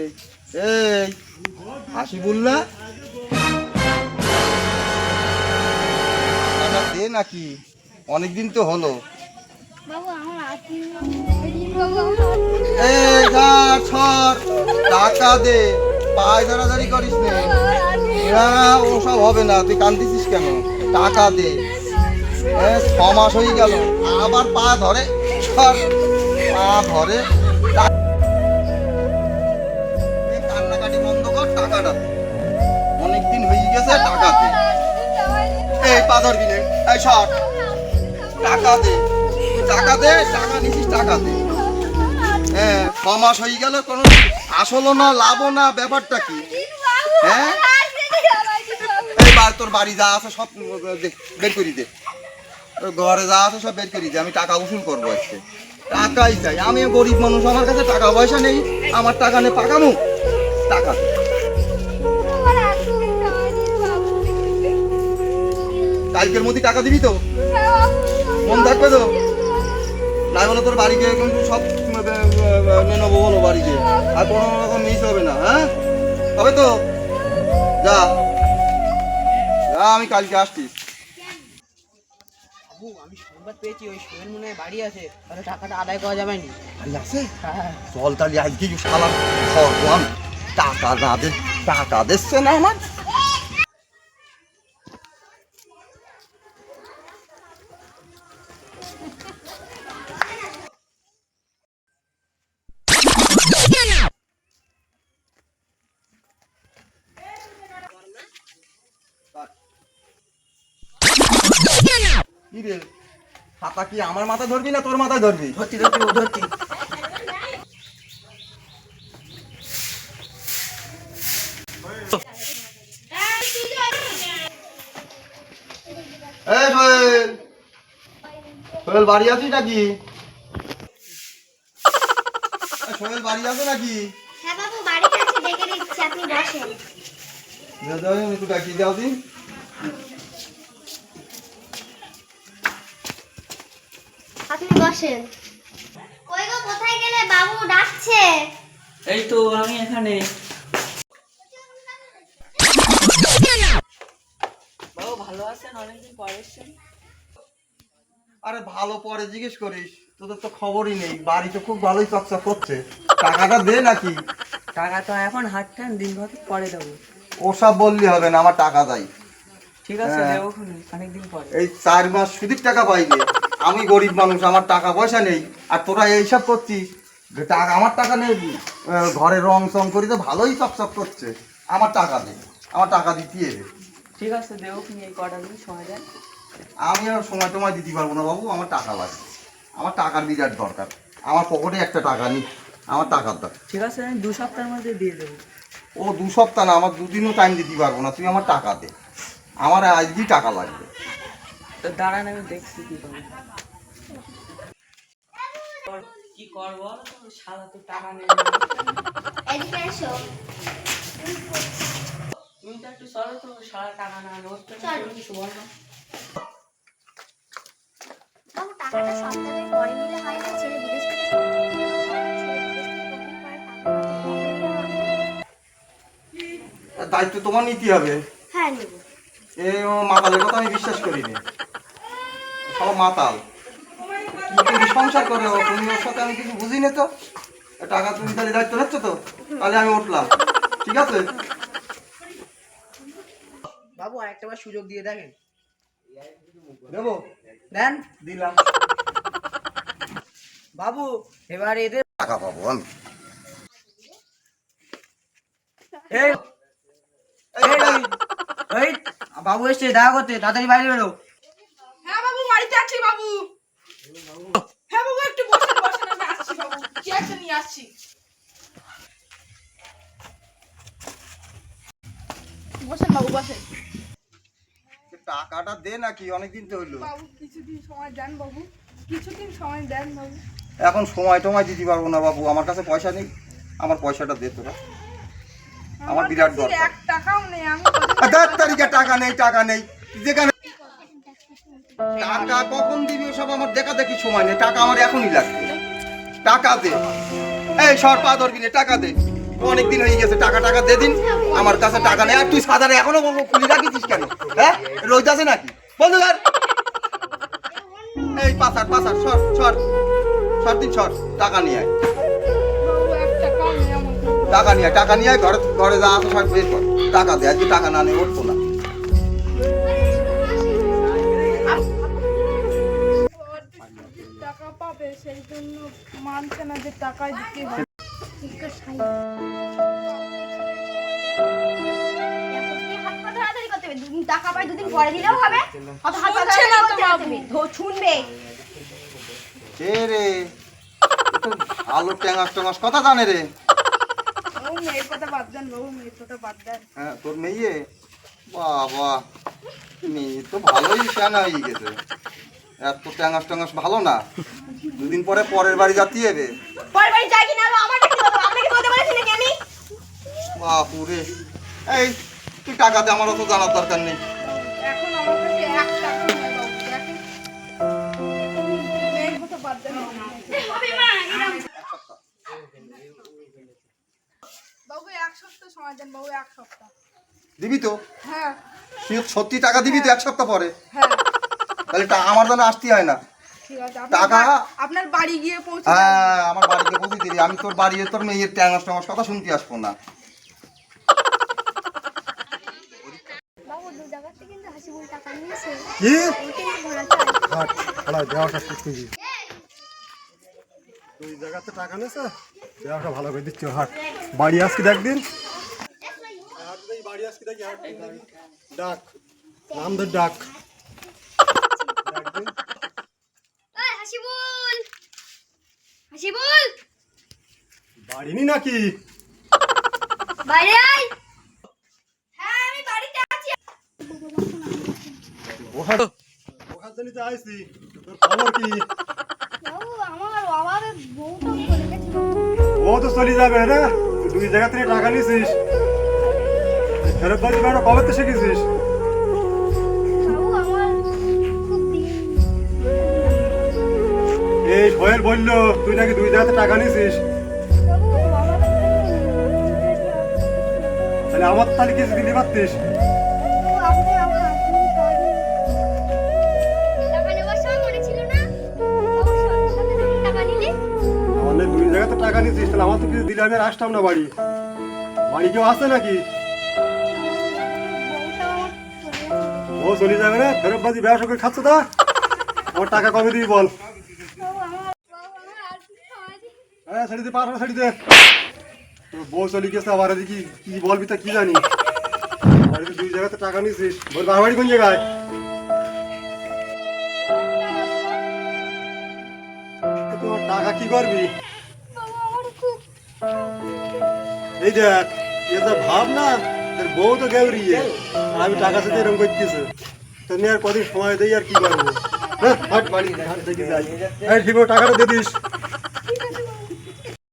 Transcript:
এই হাসিবুল না টাকা দে নাকি, অনেকদিন তো হলো। এই যা ছড়, টাকা দে, পায়ে ধরাধরি করিস নে। না ওসব হবে না, তুই কান্দিছিস কেন? টাকা দে। 6 মাস হয়ে গেল আবার পা ধরে, পা ধরে। কান্নাকাটি বন্ধ কর, টাকাটা দে। অনেকদিন হয়ে গেছে, টাকা দে। এই পা ধরবি না, এই সর, টাকা দে, টাকা দে, টাকা নিছিস, টাকা দে। 6 মাস হয়ে গেল, কোনো আসলো না, লাভও না, ব্যাপারটা কি? হ্যাঁ এইবার তোর বাড়ি যা আছে সব বের করি দে, ঘরে যা আছে সব বের করি দে, আমি টাকা উসুল করবো আজকে। টাকাই চাই, আমি গরিব মানুষ, আমার কাছে টাকা পয়সা নেই, আমার টাকা নেই পাকামু, টাকা দে। কালকের মধ্যে টাকা দিবি তো? মন থাকবে তো? নাই বলো তোর বাড়ি গিয়ে কিন্তু সব নিয়ে নেবো, বলো বাড়ি গিয়ে, আর কোনো রকম মিস হবে না। হ্যাঁ হবে তো? যা যা, আমি কালকে আসছি। বাবু আমি সংবাদ পেয়েছি ওই সোহেল মনে হয় বাড়ি আছে, তাহলে টাকাটা আদায় করা যাবে না? আছে চল তাহলে আজকে সালাম ভগবান, টাকা না দে, টাকা দিচ্ছে না আমার। কি রে, খাতা কি আমার মাথা ধরবি না তোর মাথায় ধরবি? ধরছি ধরছি ও ধরছি। এই সোহেল, সোহেল বাড়ি আছিস নাকি? সোহেল বাড়ি আছে নাকি? হ্যাঁ বাবু বাড়িতে আছি, ডেকে দিচ্ছি, আপনি বসেন। একটু ডাকি দাও দিন। আপনি বসেন। কই গো, কোথায় গেলে? বাবু ডাকছে। এই তো আমি এখানে। বাবু ভালো আছেন? অনেকদিন পরে এসেছেন। আরে ভালো পরে জিজ্ঞেস করিস, তোদের তো খবরই নেই। বাড়ি তো খুব ভালোই চকচক করছে, টাকাটা দে নাকি। টাকা তো এখন হাঁটতেন, দিন কত পরে দেবো। ওসব বললি হবে না, আমার টাকা চাই। ঠিক আছে হ্যাঁ। দেবো অনেকদিন পরে। এই 4 মাস সুদির টাকা পাইবে, আমি গরিব মানুষ, আমার টাকা পয়সা নেই, আর তোরা এইসব করছিস। টাকা আমার টাকা নেই, ঘরে রং চং করি তো ভালোই চকচক করছে। আমার টাকা দে, আমার টাকা দিতে হবে। ঠিক আছে দেবো, এই কটা দিন সময় দেন। আমি আর সময় টময় দিতে পারবো না বাবু, আমার টাকা লাগবে, আমার টাকার বিরাট দরকার। আমার পকেটে একটা টাকা নেই, আমার টাকার দরকার। ঠিক আছে আমি 2 সপ্তাহের মধ্যে দিয়ে দেবো। ও 2 সপ্তাহ না, আমার 2 দিনও টাইম দিতে পারবো না, তুই আমার টাকা দে, আমার আজকেই টাকা লাগবে। তো দাঁড়ান আমি দেখছি কি করবো। কি করবো সারা তো টাকা নেই। এদিকে এসো। তুমি তো একটু চলো তো, সারা টাকা না নোট তো বলো। বাবু টাকাটা সপ্তাহের পরে নিলে হয় না? ছেলে বিদেশ থেকে দায়িত্ব তোমার নিতে হবে। হ্যাঁ নেব। এই মাতালের কথা আমি বিশ্বাস করিনি, সব মাতাল। তুমি সংসার করে তুমি, ওর সাথে আমি কিছু বুঝি না তো। টাকা তুমি তাহলে দায়িত্ব নিচ্ছ তো, তাহলে আমি উঠলাম, ঠিক আছে? বাবু আরেকটা বার সুযোগ দিয়ে দেখেন। দেবো, দেন। দিলাম। বাবু এবার এদের টাকা পাবো আমি। এই এই বাবু এসছে দেখা করতে, তাড়াতাড়ি বাইরে বেরো। হ্যাঁ বাবু বাড়িতে আছি বাবু। হ্যাঁ বাবু একটু বসেন বসেন, আমি আসছি বাবু, কি একটা নিয়ে আসছি। বসেন বাবু বসেন। টাকাটা দে নাকি, অনেকদিন তো হইলো। বাবু কিছুদিন সময় দেন বাবু, কিছুদিন সময় দেন বাবু। এখন সময় টময় দিতে পারবো না বাবু, আমার কাছে পয়সা নেই, আমার পয়সাটা দে তোরা, আমার বিরাট কাছে দরকার। 1 টাকাও নেই, আমি 10 তারিখে টাকা নেই, টাকা নেই, যেখানে টাকা কখন দিবি ওসব আমার দেখা দেখি সময় নেই, টাকা আমার এখনই লাগবে, টাকা দে। এই সর, পা ধরবি না, টাকা দে। অনেকদিন হয়ে গেছে, টাকা টাকা দে দিন, আমার কাছে টাকা নেই। আর তুই সাদারে এখনো খুলি রাখিস কেন? হ্যাঁ, রোজ আছে নাকি? বন্ধু ধর, এই পাসার পাসার সর সর সর, দিন সর, টাকা নিয়ে আয়, বাবু 1 টাকাও নেই আমার কাছে। টাকা নিয়ে আয়, টাকা নিয়ে আয়, ঘরে ঘরে যা আছে সব বের কর, টাকা দে, আজকে টাকা না নিয়ে উঠবো না। টাকা পাবে সেই জন্য মানছে না যে টাকায় দিতে হবে। হাত পা ধরাধরি করতে হবে, দুদিন টাকা পাই দুদিন পরে দিলেও হবে। অত হাত পা শুনছে না তো ধরাধরি করতে বাবু। হবে, শুনবে। এ রে, আলু ট্যাঙাস ট্যাঙাস কথা জানে রে। বাবু মেয়ের কথা বাদ দেন, বাবু মেয়ের কথা বাদ দেন। হ্যাঁ, তোর মেয়ে, বাবা, মেয়ে তো ভালোই ফ্যান হয়ে গেছে। এত ট্যাঙাস ট্যাঙাস ভালো না, দুদিন পরে পরের বাড়ি যাতে হবে। পরের বাড়ি যাই কিনা আমারটা কি বলবো, আপনাকে বলতে বলেছি নাকি আমি? বাপুরে, এই তুই টাকা দে, আমার অত জানার দরকার নেই। এখন আমার কাছে 1 টাকাও নেই বাবু, দেখেন। মেয়ের কথা বাদ দেন। হবে মা, এরকম বাবু 1 সপ্তাহ সময় দেন বাবু, 1 সপ্তাহ। দিবি তো? হ্যাঁ তুই সত্যি টাকা দিবি তো 1 সপ্তাহ পরে? হ্যাঁ তাহলে আমার জন্য আসতে হয় না। ঠিক আছে, টাকা? আপনার বাড়ি গিয়ে পৌঁছে হ্যাঁ, আমার বাড়িতে পৌঁছে দিবি, আমি তোর বাড়ি তোর মেয়ের ট্যাঙাস ট্যাঙাস কথা শুনতে আসবো না। বাবু দু জায়গাতে কিন্তু হাসিবুল টাকা নিয়েছে। কি ওইটা ঘোরা চাই। হাট হলো দেওয়াটা ঠিক করবি তুই জায়গাতে টাকা নেছে দেওয়াটা ভালো করে দিচ্ছ হাট বাড়ি আজকে দেখদিন বাড়ি আজকে দেখি হাট ডাক নাম ধর ডাক দেখদিন ওই হাসিবুল, হাসিবুল বাড়ি নি নাকি বাইরে আয়। হ্যাঁ আমি বাড়িতে আছি। ওখান থেকে আইসি তোর খবর কি বাবু আমার বউটা চলে গেছে। ও তো চলে যাবে রে তুই জায়গা থেকে টাকা নিছিস ফেরত বাড়ি বেড়া কবে তো শিখেছিস বাবু আমার খুব দিন। এই সোহেল বললো তুই নাকি 2 জায়গাতে টাকা নিছিস বাবু আমার তাহলে আমার তাহলে কিছু দিতে পারতিস আপনি আমার টাকা নেওয়ার সময় মনে ছিল না? বাবু সাথে সাথে যখন টাকা নিলে আমার 2 জায়গাতে টাকা নিছিস তাহলে আমার তো কিছু দিলে আমি আর আসতাম না বাড়ি বাড়ি কেউ আছে নাকি বউটা আমার চলে গেছে। ও চলে যাবে রে ফেরত বাজি ব্যবসা করে খাচ্ছ তা আমার টাকা কবে দিবি বল বাবু আমার আর কিছু খাওয়াই দিন। হ্যাঁ ছেড়ে দে পার ছেড়ে দে তোর বউ চলে গেছে আবার এদিকে কি বলবি তা কি জানি বাড়িতে 2 জায়গাতে টাকা নিছিস বল বাড়ি কোন জায়গায় তোমার টাকা কি করবি বাবু আমার খুব এই দেখ এ যা ভাব না তোর বউ তো গেউরিয়ে আর আমি টাকা সাথে এরকম করতেছে তো নিয়ে আর কদিন সময় দেই আর কি করবো হ্যাঁ হাট বাড়ি হাট থেকে যাই এই ঠিক টাকাটা দিয়ে দিস